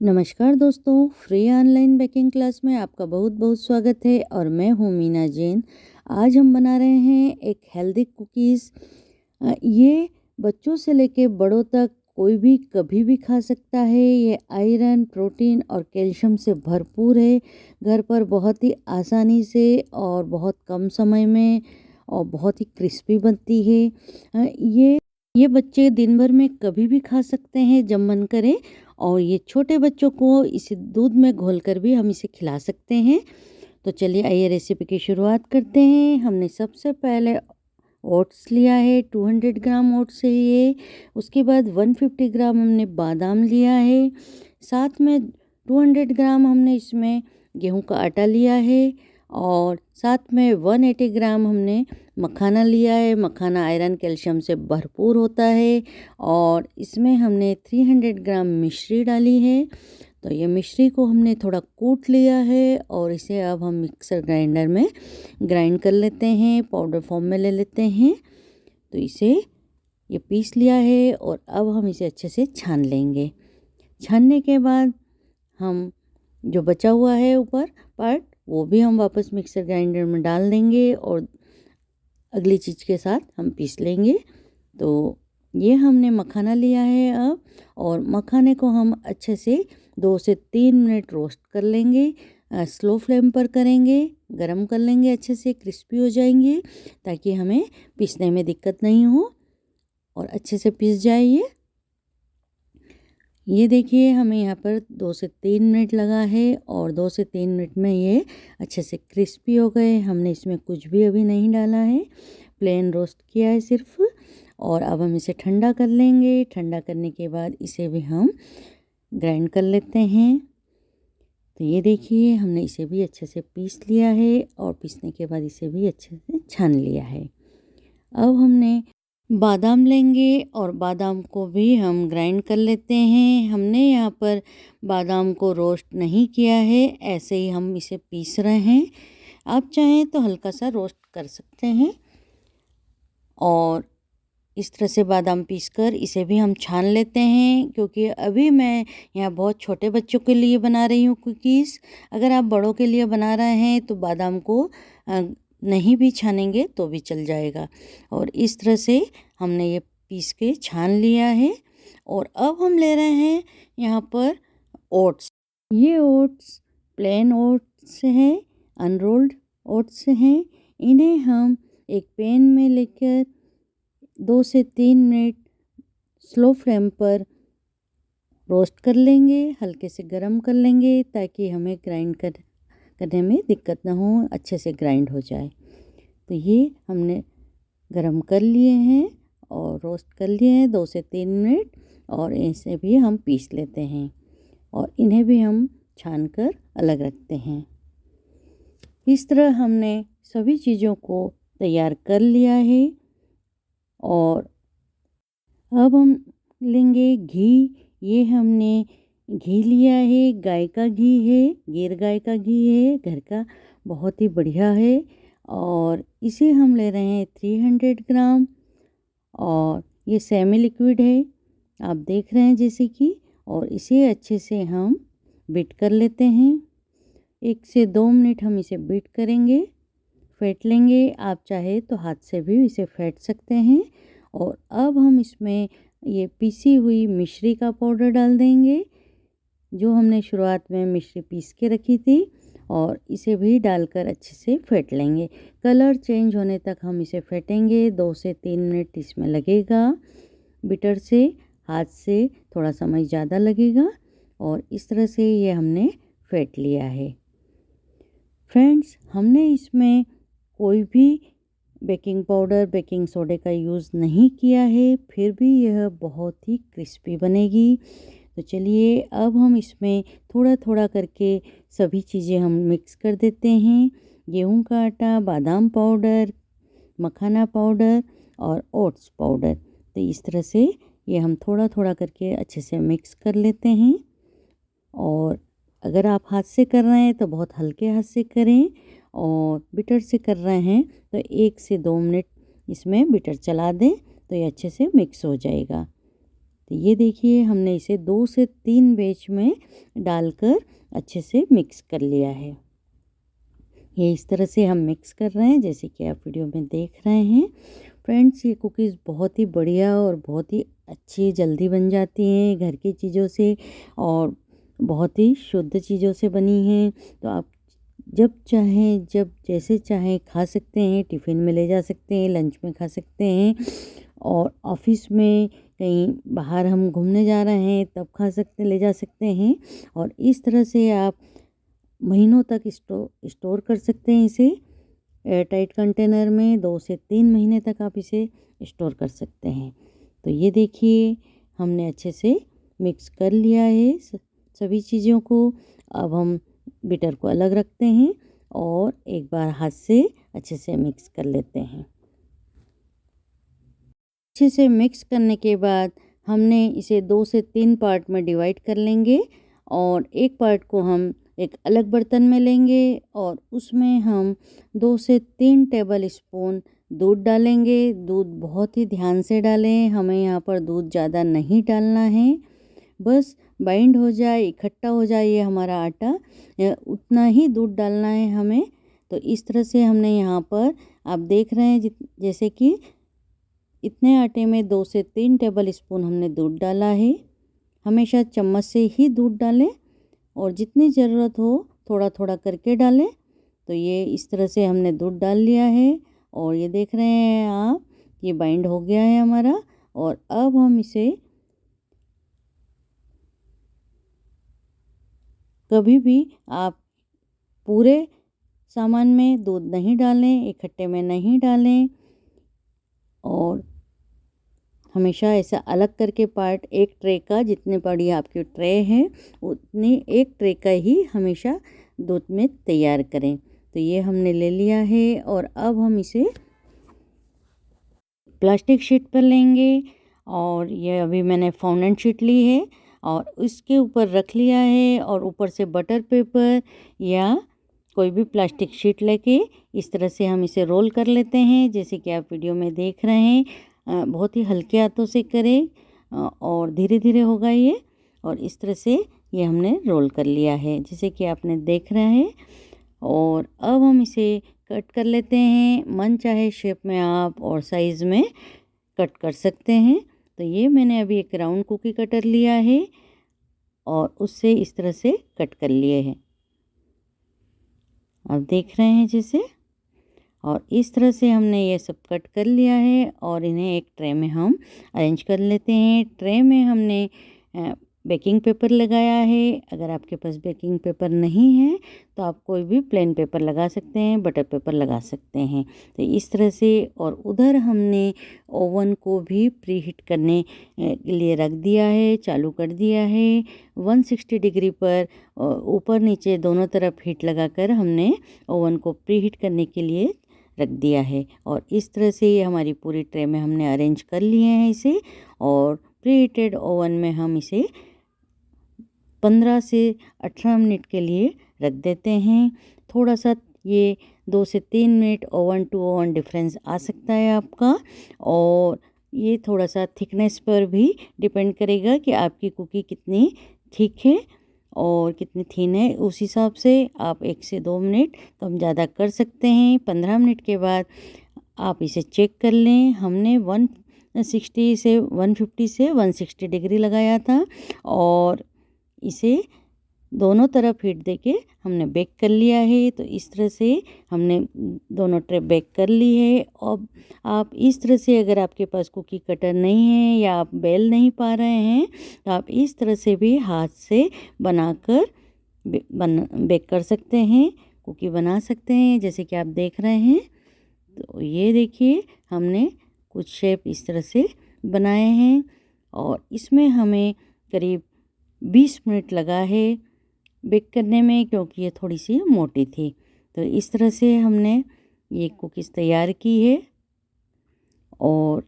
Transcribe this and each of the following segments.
नमस्कार दोस्तों, free online baking class में आपका बहुत बहुत स्वागत है और मैं हूँ मीना जैन। आज हम बना रहे हैं एक हेल्दी कुकीज़। ये बच्चों से लेके बड़ों तक कोई भी कभी भी खा सकता है। ये आयरन, प्रोटीन और कैल्शियम से भरपूर है। घर पर बहुत ही आसानी से और बहुत कम समय में और बहुत ही क्रिस्पी बनती है। ये बच्चे दिन भर में कभी भी खा सकते हैं जब मन करे। और ये छोटे बच्चों को इसे दूध में घोलकर भी हम इसे खिला सकते हैं। तो चलिए आइए रेसिपी की शुरुआत करते हैं। हमने सबसे पहले ओट्स लिया है, 200 ग्राम ओट्स है ये। उसके बाद 150 ग्राम हमने बादाम लिया है। साथ में 200 ग्राम हमने इसमें गेहूं का आटा लिया है। और साथ में 180 ग्राम हमने मखाना लिया है। मखाना आयरन कैल्शियम से भरपूर होता है। और इसमें हमने 300 ग्राम मिश्री डाली है। तो ये मिश्री को हमने थोड़ा कूट लिया है और इसे अब हम मिक्सर ग्राइंडर में ग्राइंड कर लेते हैं, पाउडर फॉर्म में ले लेते हैं। तो इसे ये पीस लिया है और अब हम इसे अच्छे से छान लेंगे। छानने के बाद हम जो बचा हुआ है ऊपर पार्ट वो भी हम वापस मिक्सर ग्राइंडर में डाल देंगे और अगली चीज़ के साथ हम पीस लेंगे। तो ये हमने मखाना लिया है अब, और मखाने को हम अच्छे से 2 से 3 मिनट रोस्ट कर लेंगे। स्लो फ्लेम पर करेंगे, गरम कर लेंगे, अच्छे से क्रिस्पी हो जाएंगे ताकि हमें पीसने में दिक्कत नहीं हो और अच्छे से पीस जाए ये देखिए हमें यहाँ पर 2 से 3 मिनट लगा है और 2 से 3 मिनट में ये अच्छे से क्रिस्पी हो गए। हमने इसमें कुछ भी अभी नहीं डाला है, प्लेन रोस्ट किया है सिर्फ। और अब हम इसे ठंडा कर लेंगे। ठंडा करने के बाद इसे भी हम ग्राइंड कर लेते हैं। तो ये देखिए हमने इसे भी अच्छे से पीस लिया है और पीसने के बाद इसे भी अच्छे से छान लिया है। अब हमने बादाम लेंगे और बादाम को भी हम ग्राइंड कर लेते हैं। हमने यहाँ पर बादाम को रोस्ट नहीं किया है, ऐसे ही हम इसे पीस रहे हैं। आप चाहें तो हल्का सा रोस्ट कर सकते हैं। और इस तरह से बादाम पीसकर इसे भी हम छान लेते हैं, क्योंकि अभी मैं यहाँ बहुत छोटे बच्चों के लिए बना रही हूँ कुकीज़। अगर आप बड़ों के लिए बना रहे हैं तो बादाम को नहीं भी छानेंगे तो भी चल जाएगा। और इस तरह से हमने ये पीस के छान लिया है। और अब हम ले रहे हैं यहाँ पर ओट्स। ये ओट्स प्लेन ओट्स हैं, अनरोल्ड ओट्स हैं। इन्हें हम एक पैन में लेकर 2 से 3 मिनट स्लो फ्लेम पर रोस्ट कर लेंगे, हल्के से गरम कर लेंगे ताकि हमें ग्राइंड करने में दिक्कत ना हो, अच्छे से ग्राइंड हो जाए। तो ये हमने गरम कर लिए हैं और रोस्ट कर लिए हैं 2 से 3 मिनट। और इसे भी हम पीस लेते हैं और इन्हें भी हम छान कर अलग रखते हैं। इस तरह हमने सभी चीज़ों को तैयार कर लिया है। और अब हम लेंगे घी। ये हमने घी लिया है, गाय का घी है, गिर गाय का घी है, घर का बहुत ही बढ़िया है। और इसे हम ले रहे हैं 300 ग्राम। और ये सेमी लिक्विड है, आप देख रहे हैं जैसे कि। और इसे अच्छे से हम बीट कर लेते हैं। 1 से 2 मिनट हम इसे बीट करेंगे, फेंट लेंगे। आप चाहे तो हाथ से भी इसे फेंट सकते हैं। और अब हम इसमें ये पीसी हुई मिश्री का पाउडर डाल देंगे, जो हमने शुरुआत में मिश्री पीस के रखी थी। और इसे भी डालकर अच्छे से फेंट लेंगे। कलर चेंज होने तक हम इसे फेंटेंगे। 2 से 3 मिनट इसमें लगेगा। बीटर से, हाथ से थोड़ा समय ज़्यादा लगेगा। और इस तरह से ये हमने फेंट लिया है। फ्रेंड्स, हमने इसमें कोई भी बेकिंग पाउडर, बेकिंग सोडे का यूज़ नहीं किया है, फिर भी यह बहुत ही क्रिस्पी बनेगी। तो चलिए अब हम इसमें थोड़ा थोड़ा करके सभी चीज़ें हम मिक्स कर देते हैं। गेहूं का आटा, बादाम पाउडर, मखाना पाउडर और ओट्स पाउडर। तो इस तरह से ये हम थोड़ा थोड़ा करके अच्छे से मिक्स कर लेते हैं। और अगर आप हाथ से कर रहे हैं तो बहुत हल्के हाथ से करें, और बीटर से कर रहे हैं तो 1 से 2 मिनट इसमें बीटर चला दें तो ये अच्छे से मिक्स हो जाएगा। तो ये देखिए हमने इसे 2 से 3 बैच में डालकर अच्छे से मिक्स कर लिया है। ये इस तरह से हम मिक्स कर रहे हैं जैसे कि आप वीडियो में देख रहे हैं। फ्रेंड्स, ये कुकीज़ बहुत ही बढ़िया और बहुत ही अच्छी जल्दी बन जाती हैं घर की चीज़ों से और बहुत ही शुद्ध चीज़ों से बनी हैं। तो आप जब चाहें, जब जैसे चाहें खा सकते हैं, टिफ़िन में ले जा सकते हैं, लंच में खा सकते हैं और ऑफ़िस में कहीं बाहर हम घूमने जा रहे हैं तब खा सकते, ले जा सकते हैं। और इस तरह से आप महीनों तक स्टोर कर सकते हैं इसे एयरटाइट कंटेनर में। 2 से 3 महीने तक आप इसे स्टोर कर सकते हैं। तो ये देखिए हमने अच्छे से मिक्स कर लिया है सभी चीज़ों को। अब हम बिटर को अलग रखते हैं और एक बार हाथ से अच्छे से मिक्स कर लेते हैं। अच्छे से मिक्स करने के बाद हमने इसे 2 से 3 पार्ट में डिवाइड कर लेंगे और एक पार्ट को हम एक अलग बर्तन में लेंगे और उसमें हम 2 से 3 टेबल स्पून दूध डालेंगे। दूध बहुत ही ध्यान से डालें, हमें यहाँ पर दूध ज़्यादा नहीं डालना है। बस बाइंड हो जाए, इकट्ठा हो जाए ये हमारा आटा, उतना ही दूध डालना है हमें। तो इस तरह से हमने यहाँ पर आप देख रहे हैं जैसे कि इतने आटे में 2 से 3 टेबल स्पून हमने दूध डाला है। हमेशा चम्मच से ही दूध डालें और जितनी ज़रूरत हो थोड़ा थोड़ा करके डालें। तो ये इस तरह से हमने दूध डाल लिया है और ये देख रहे हैं आप, ये बाइंड हो गया है हमारा। और अब हम इसे कभी भी आप पूरे सामान में दूध नहीं डालें, इकट्ठे में नहीं डालें और हमेशा ऐसा अलग करके पार्ट एक ट्रे का, जितने बड़ी आपकी ट्रे है उतनी एक ट्रे का ही हमेशा दूध में तैयार करें। तो ये हमने ले लिया है और अब हम इसे प्लास्टिक शीट पर लेंगे और ये अभी मैंने फाउंडेंट शीट ली है और इसके ऊपर रख लिया है और ऊपर से बटर पेपर या कोई भी प्लास्टिक शीट लेके इस तरह से हम इसे रोल कर लेते हैं जैसे कि आप वीडियो में देख रहे हैं। बहुत ही हल्के हाथों से करें और धीरे धीरे होगा ये। और इस तरह से ये हमने रोल कर लिया है जैसे कि आपने देख रहे हैं। और अब हम इसे कट कर लेते हैं, मन चाहे शेप में आप और साइज़ में कट कर सकते हैं। तो ये मैंने अभी एक राउंड कुकी कटर लिया है और उससे इस तरह से कट कर लिए हैं, आप देख रहे हैं जैसे। और इस तरह से हमने ये सब कट कर लिया है और इन्हें एक ट्रे में हम अरेंज कर लेते हैं। ट्रे में हमने बेकिंग पेपर लगाया है। अगर आपके पास बेकिंग पेपर नहीं है तो आप कोई भी प्लेन पेपर लगा सकते हैं, बटर पेपर लगा सकते हैं। तो इस तरह से, और उधर हमने ओवन को भी प्री हीट करने के लिए रख दिया है, चालू कर दिया है 160 डिग्री पर। ऊपर नीचे दोनों तरफ हीट लगाकर हमने ओवन को प्री हीट करने के लिए रख दिया है। और इस तरह से ये हमारी पूरी ट्रे में हमने अरेंज कर लिए हैं इसे। और प्री हीटेड ओवन में हम इसे 15 से 18 मिनट के लिए रख देते हैं। थोड़ा सा ये 2 से 3 minute oven to oven difference आ सकता है आपका। और ये थोड़ा सा थिकनेस पर भी डिपेंड करेगा कि आपकी कुकी कितनी थिक है और कितनी थिन है। उस हिसाब से आप 1 से 2 मिनट कम ज़्यादा कर सकते हैं। 15 मिनट के बाद आप इसे चेक कर लें। हमने 160 से 150 से 160 डिग्री लगाया था और इसे दोनों तरफ हीट देके हमने बेक कर लिया है। तो इस तरह से हमने दोनों ट्रे बेक कर ली है। अब आप इस तरह से, अगर आपके पास कुकी कटर नहीं है या आप बेल नहीं पा रहे हैं तो आप इस तरह से भी हाथ से बनाकर बेक कर सकते हैं, कुकी बना सकते हैं जैसे कि आप देख रहे हैं। तो ये देखिए हमने कुछ शेप इस तरह से बनाए हैं और इसमें हमें करीब 20 मिनट लगा है बेक करने में, क्योंकि ये थोड़ी सी मोटी थी। तो इस तरह से हमने ये कुकीज़ तैयार की है। और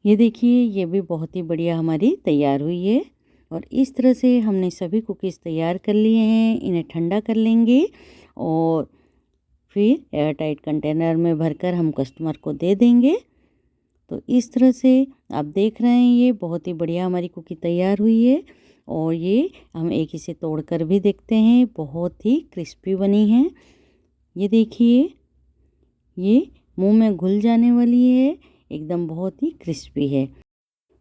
ये देखिए ये भी बहुत ही बढ़िया हमारी तैयार हुई है। और इस तरह से हमने सभी कुकीज़ तैयार कर लिए हैं। इन्हें ठंडा कर लेंगे और फिर एयर टाइट कंटेनर में भरकर हम कस्टमर को दे देंगे। तो इस तरह से आप देख रहे हैं ये बहुत ही बढ़िया हमारी कुकी तैयार हुई है। और ये हम एक इसे तोड़ कर भी देखते हैं, बहुत ही क्रिस्पी बनी है। ये देखिए, ये मुंह में घुल जाने वाली है, एकदम बहुत ही क्रिस्पी है।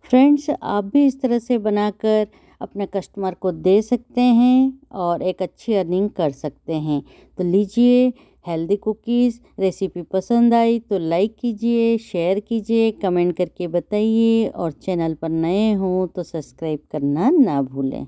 फ्रेंड्स, आप भी इस तरह से बनाकर अपने कस्टमर को दे सकते हैं और एक अच्छी अर्निंग कर सकते हैं। तो लीजिए, हेल्दी कुकीज़ रेसिपी पसंद आई तो लाइक कीजिए, शेयर कीजिए, कमेंट करके बताइए और चैनल पर नए हों तो सब्सक्राइब करना ना भूलें।